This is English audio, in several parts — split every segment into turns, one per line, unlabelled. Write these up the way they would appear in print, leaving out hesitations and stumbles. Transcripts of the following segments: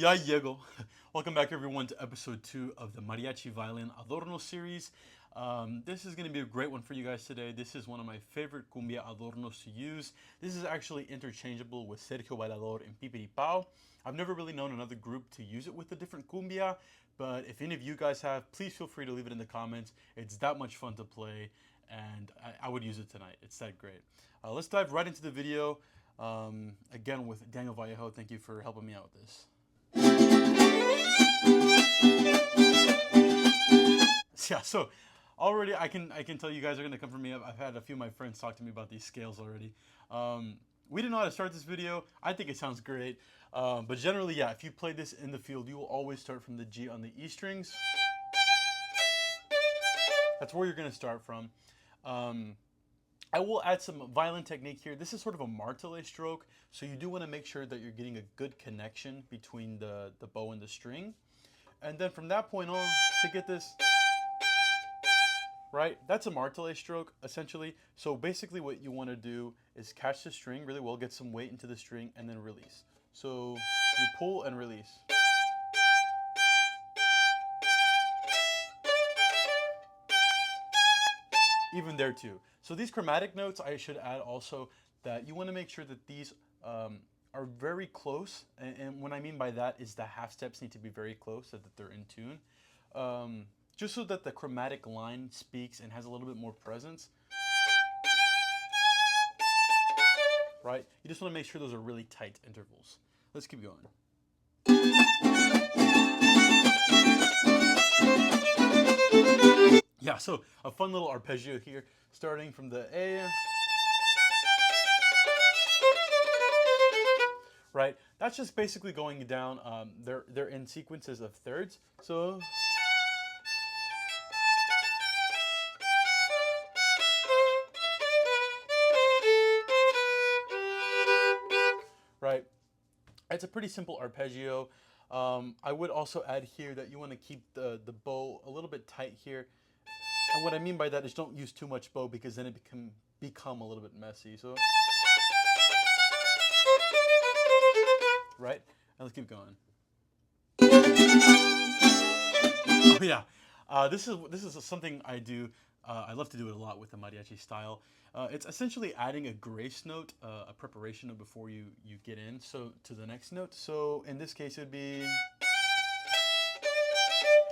Ya llego. Welcome back, everyone, to episode 2 of the Mariachi Violin Adorno series. This is going to be a great one for you guys today. This is one of my favorite cumbia adornos to use. This is actually interchangeable with Sergio Bailador and Pipiri Pao. I've never really known another group to use it with a different cumbia, but if any of you guys have, please feel free to leave it in the comments. It's that much fun to play, and I would use it tonight. It's that great. Let's dive right into the video. Again, with Daniel Vallejo, thank you for helping me out with this. Yeah, so already I can tell you guys are gonna come for me. I've had a few of my friends talk to me about these scales already. We didn't know how to start this video. I think it sounds great, but generally, yeah, if you play this in the field, you will always start from the G on the E strings. That's where you're gonna start from. I will add some violin technique here. This is sort of a martelé stroke, so you do want to make sure that you're getting a good connection between the bow and the string. And then from that point on, to get this, right, that's a martelé stroke, essentially. So basically what you want to do is catch the string really well, get some weight into the string, and then release. So you pull and release. Even there too. So these chromatic notes, I should add also that you want to make sure that these are very close. And what I mean by that is the half steps need to be very close so that they're in tune. Just so that the chromatic line speaks and has a little bit more presence. Right? You just want to make sure those are really tight intervals. Let's keep going. Yeah, so a fun little arpeggio here, starting from the A. Right, that's just basically going down. They're in sequences of thirds. So, right, it's a pretty simple arpeggio. I would also add here that you want to keep the bow a little bit tight here. And what I mean by that is don't use too much bow because then it can become a little bit messy. So, right, and let's keep going. Oh yeah, this is something I do. I love to do it a lot with the mariachi style. It's essentially adding a grace note, a preparation note before you get in. So to the next note. So in this case, it would be.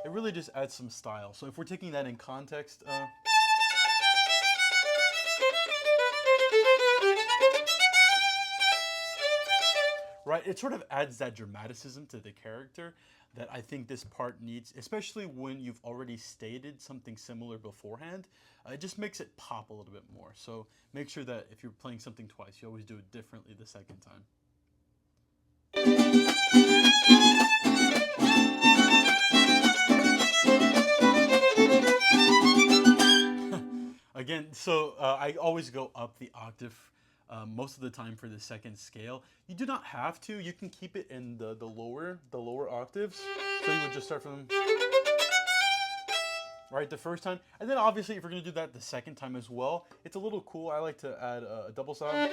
It really just adds some style. So if we're taking that in context, right, it sort of adds that dramaticism to the character that I think this part needs, especially when you've already stated something similar beforehand. It just makes it pop a little bit more. So make sure that if you're playing something twice, you always do it differently the second time. Again, so I always go up the octave most of the time for the second scale. You do not have to. You can keep it in the lower octaves. So you would just start from right the first time, and then obviously if you're gonna do that the second time as well, it's a little cool. I like to add a double sound.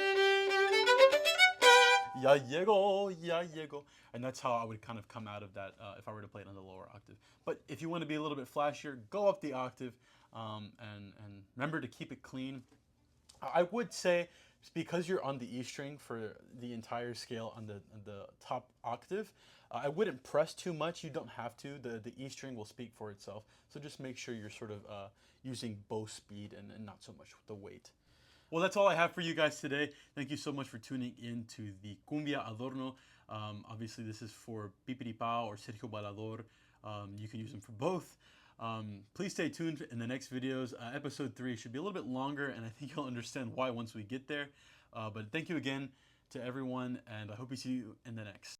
Ya llego, ya llego. And that's how I would kind of come out of that if I were to play it on the lower octave. But if you want to be a little bit flashier, go up the octave and remember to keep it clean. I would say because you're on the E string for the entire scale on the top octave, I wouldn't press too much. You don't have to. The E string will speak for itself. So just make sure you're sort of using bow speed and not so much the weight. Well, that's all I have for you guys today. Thank you so much for tuning in to the Cumbia Adorno. Obviously, this is for Pipiri Pao or Sergio Bailador. You can use them for both. Please stay tuned in the next videos. Episode 3 should be a little bit longer, and I think you'll understand why once we get there. But thank you again to everyone, and I hope we see you in the next.